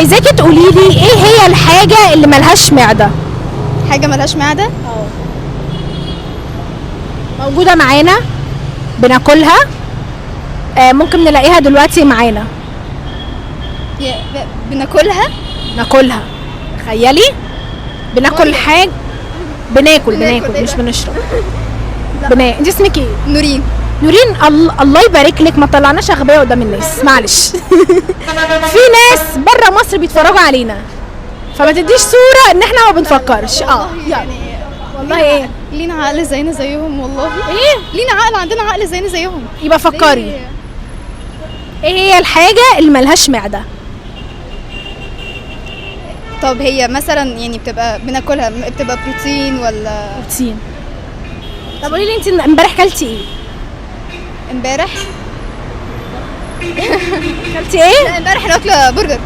عايزاكي تقولي لي ايه هي الحاجه اللي ملهاش معده؟ حاجة ملهاش معدة؟ موجوده معانا، بناكلها، ممكن نلاقيها دلوقتي معانا. بناكلها؟ ناكلها، تخيلي، بناكل مية. حاجه. بناكل إيه مش ده؟ بنشرب. انت اسمك ايه؟ نورين. نورين، الله يبارك لك، ما طلعناش اغبياء قدام الناس، معلش. في ناس بره مصر بيتفرجوا علينا، فما تديش صوره ان احنا ما بنفكرش. يلا. والله ايه؟ لينا عقل زينا زيهم والله. ايه؟ لينا عقل، عندنا عقل زينا زيهم. يبقى فكري. ليه؟ ايه هي الحاجه اللي ملهاش معده؟ طب هي مثلا يعني بتبقى بناكلها، بتبقى بروتين ولا؟ بروتين. طب قولي لي انت امبارح كلتي ايه؟ امبارح؟ كلتي ايه؟ لا امبارح انا واكله برجر.